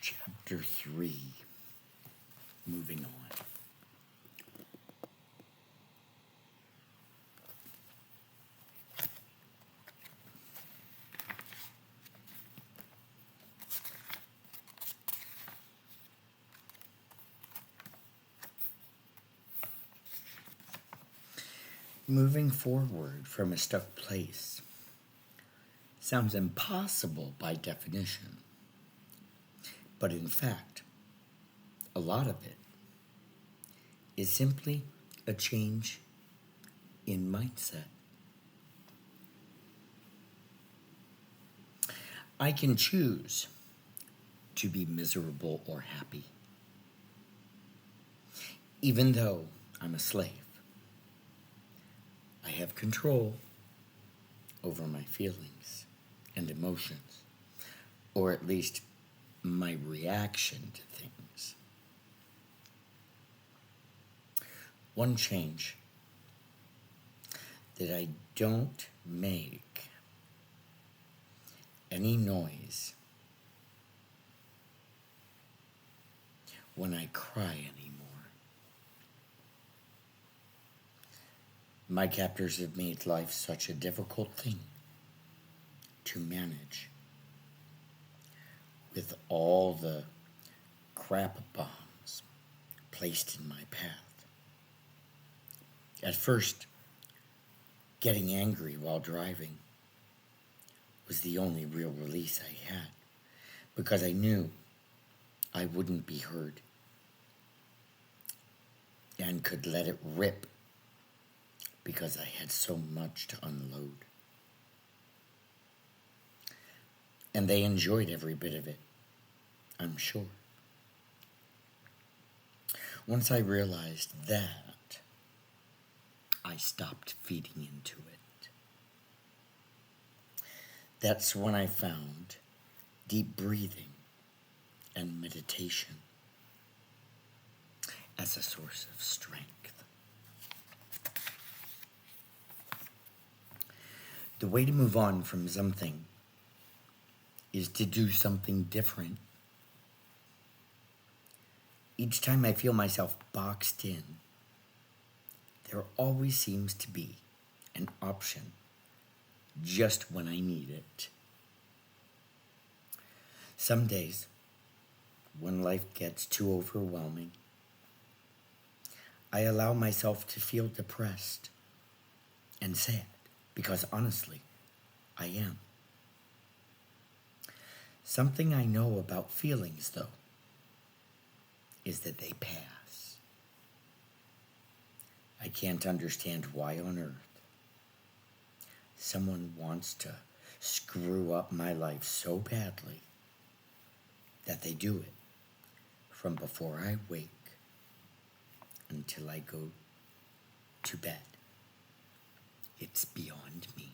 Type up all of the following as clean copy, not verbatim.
Chapter 3. Moving on. Moving forward from a stuck place sounds impossible by definition, but in fact, a lot of it is simply a change in mindset. I can choose to be miserable or happy, even though I'm a slave. I have control over my feelings and emotions, or at least my reaction to things. One change that I don't make any noise when I cry anymore. My captors have made life such a difficult thing to manage with all the crap bombs placed in my path. At first, getting angry while driving was the only real release I had, because I knew I wouldn't be heard and could let it rip because I had so much to unload. And they enjoyed every bit of it, I'm sure. Once I realized that, I stopped feeding into it. That's when I found deep breathing and meditation as a source of strength. The way to move on from something is to do something different. Each time I feel myself boxed in, there always seems to be an option just when I need it. Some days, when life gets too overwhelming, I allow myself to feel depressed and sad, because honestly, I am. Something I know about feelings, though, is that they pass. I can't understand why on earth someone wants to screw up my life so badly that they do it from before I wake until I go to bed. It's beyond me.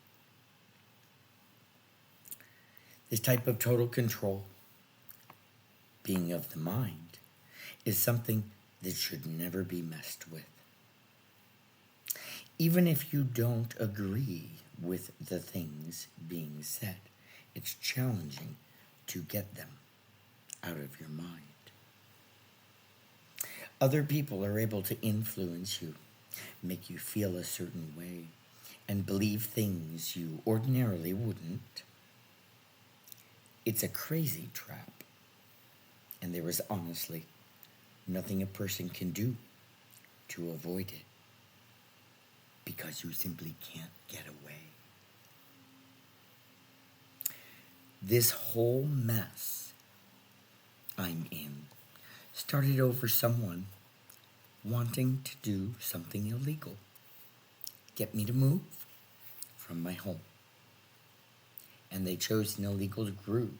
This type of total control, being of the mind, is something that should never be messed with. Even if you don't agree with the things being said, it's challenging to get them out of your mind. Other people are able to influence you, make you feel a certain way, and believe things you ordinarily wouldn't. It's a crazy trap, and there is honestly nothing a person can do to avoid it, because you simply can't get away. This whole mess I'm in started over someone wanting to do something illegal, get me to move from my home. And they chose an illegal group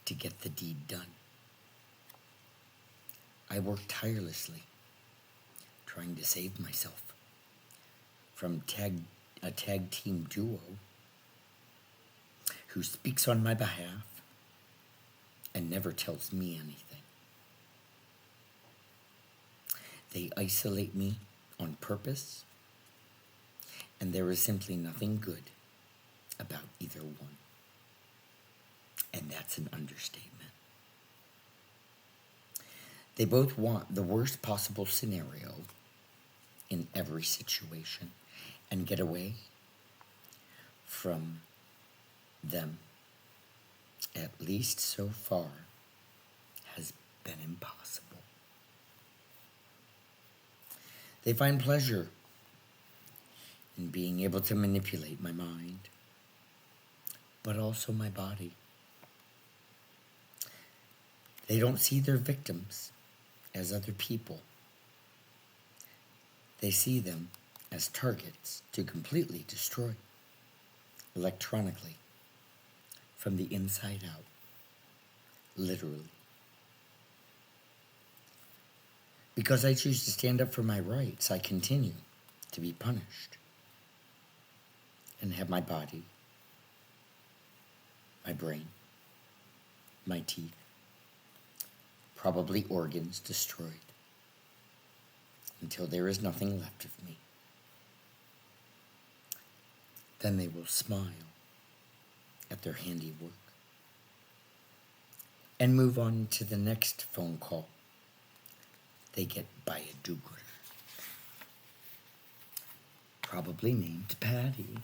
to get the deed done. I worked tirelessly, trying to save myself from a tag team duo who speaks on my behalf and never tells me anything. They isolate me on purpose, and there is simply nothing good about either one. And that's an understatement. They both want the worst possible scenario in every situation, and get away from them, at least so far, has been impossible. They find pleasure in being able to manipulate my mind, but also my body. They don't see their victims as other people. They see them as targets to completely destroy, electronically, from the inside out, literally. Because I choose to stand up for my rights, I continue to be punished and have my body, my brain, my teeth, probably organs destroyed until there is nothing left of me. Then they will smile at their handiwork and move on to the next phone call they get by a do-gooder, probably named Patty.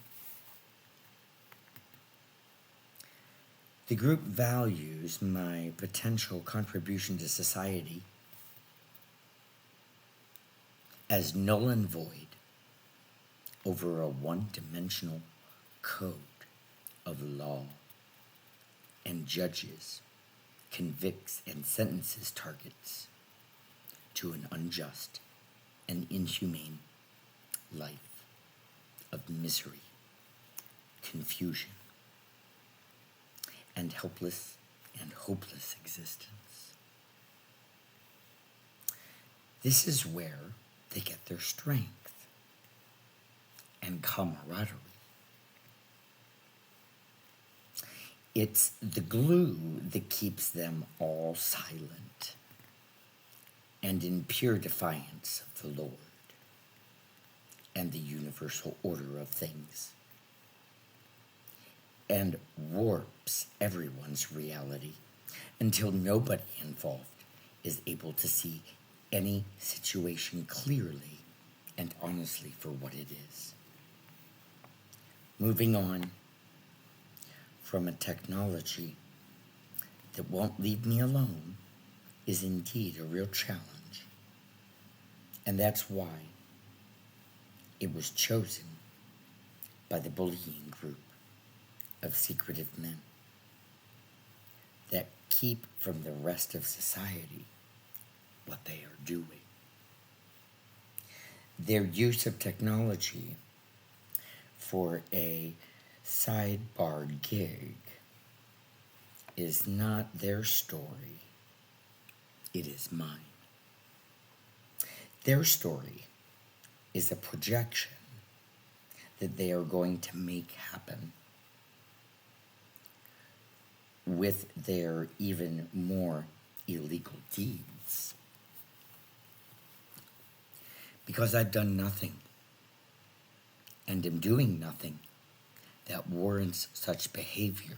The group values my potential contribution to society as null and void over a one-dimensional code of law, and judges, convicts, and sentences targets to an unjust and inhumane life of misery, confusion, and helpless and hopeless existence. This is where they get their strength and camaraderie. It's the glue that keeps them all silent and in pure defiance of the Lord and the universal order of things, and warps everyone's reality until nobody involved is able to see any situation clearly and honestly for what it is. Moving on from a technology that won't leave me alone is indeed a real challenge. And that's why it was chosen by the bullying group of secretive men that keep from the rest of society what they are doing. Their use of technology for a sidebar gig is not their story, it is mine. Their story is a projection that they are going to make happen with their even more illegal deeds. Because I've done nothing and am doing nothing that warrants such behavior,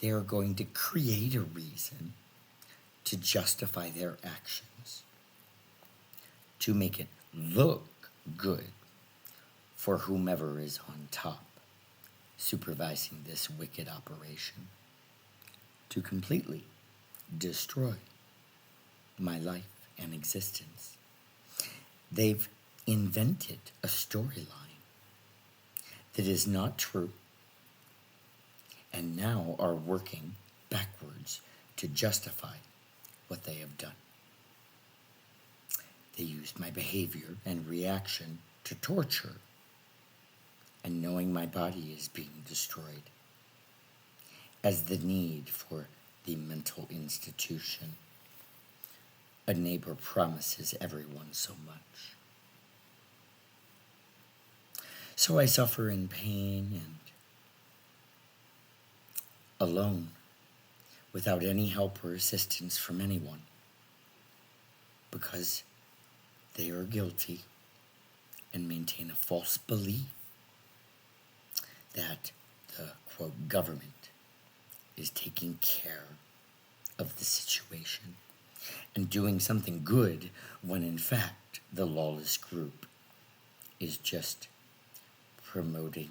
they are going to create a reason to justify their actions, to make it look good for whomever is on top, supervising this wicked operation, to completely destroy my life and existence. They've invented a storyline that is not true, and now are working backwards to justify what they have done. They used my behavior and reaction to torture, and knowing my body is being destroyed, as the need for the mental institution a neighbor promises everyone so much. So I suffer in pain and alone, without any help or assistance from anyone, because they are guilty and maintain a false belief that the, quote, government is taking care of the situation and doing something good when in fact the lawless group is just promoting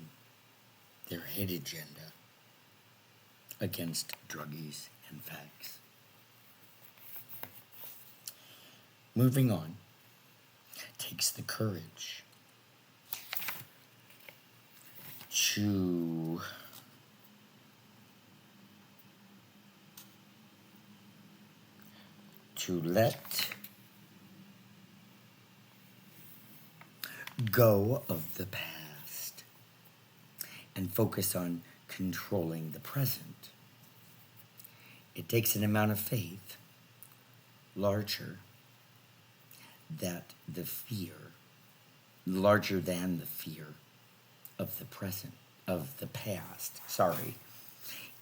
their hate agenda against druggies and fags. Moving on takes the courage to let go of the past and focus on controlling the present. It takes an amount of faith larger than the fear of the present, of the past. Sorry.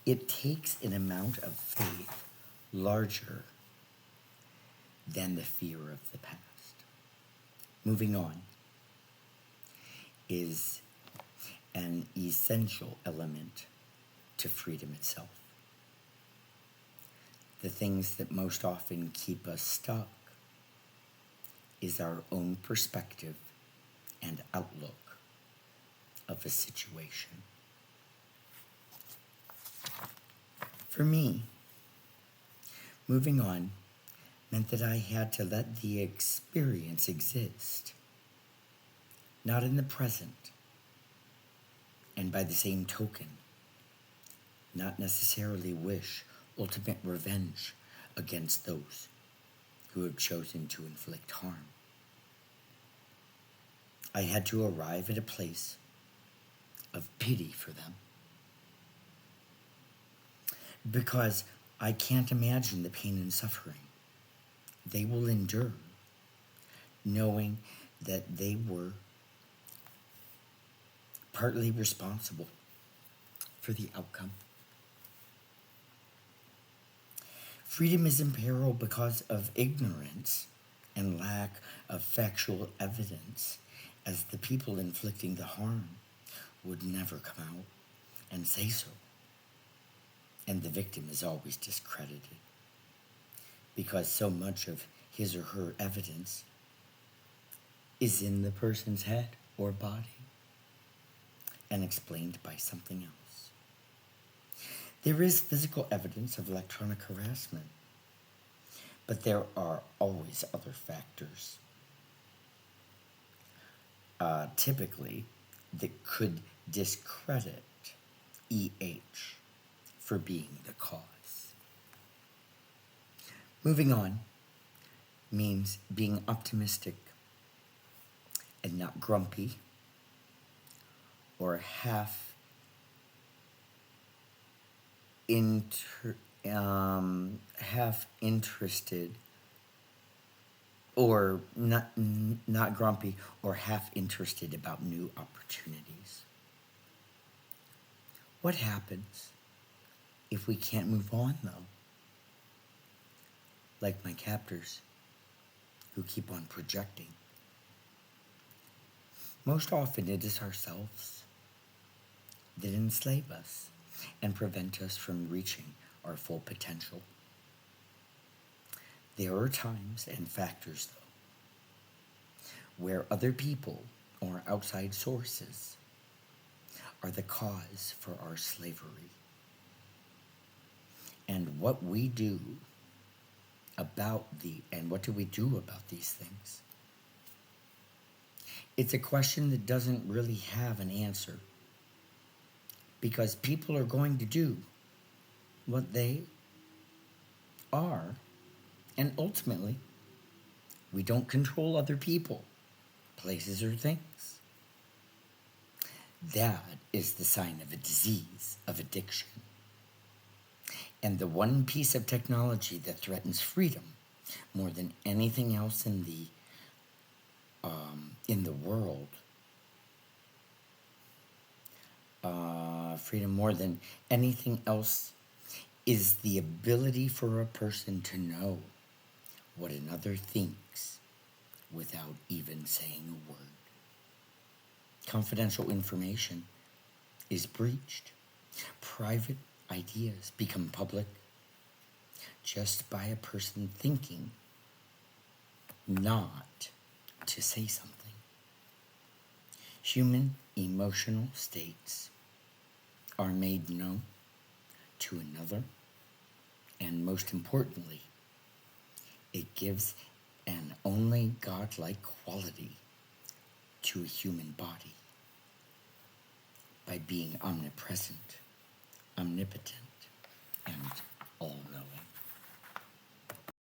It takes an amount of faith larger than the fear of the past. Moving on is an essential element to freedom itself. The things that most often keep us stuck is our own perspective and outlook of a situation. For me, moving on meant that I had to let the experience exist, not in the present, and by the same token, not necessarily wish ultimate revenge against those who have chosen to inflict harm. I had to arrive at a place of pity for them, because I can't imagine the pain and suffering they will endure, knowing that they were partly responsible for the outcome. Freedom is in peril because of ignorance and lack of factual evidence, as the people inflicting the harm would never come out and say so. And the victim is always discredited, because so much of his or her evidence is in the person's head or body and explained by something else. There is physical evidence of electronic harassment, but there are always other factors, typically, that could discredit EH for being the cause. Moving on means being optimistic and not grumpy or half interested, or not grumpy or half interested about new opportunities. What happens if we can't move on, though? Like my captors, who keep on projecting. Most often it is ourselves that enslave us and prevent us from reaching our full potential. There are times and factors, though, where other people or outside sources are the cause for our slavery. And what do we do about these things? It's a question that doesn't really have an answer, because people are going to do what they are, and ultimately, we don't control other people, places, or things. That is the sign of a disease of addiction. And the one piece of technology that threatens freedom more than anything else in the world, freedom more than anything else, is the ability for a person to know what another thinks without even saying a word. Confidential information is breached. Private ideas become public. just by a person thinking not to say something. Human emotional states are made known to another, and most importantly, it gives an only godlike quality to a human body by being omnipresent, omnipotent, and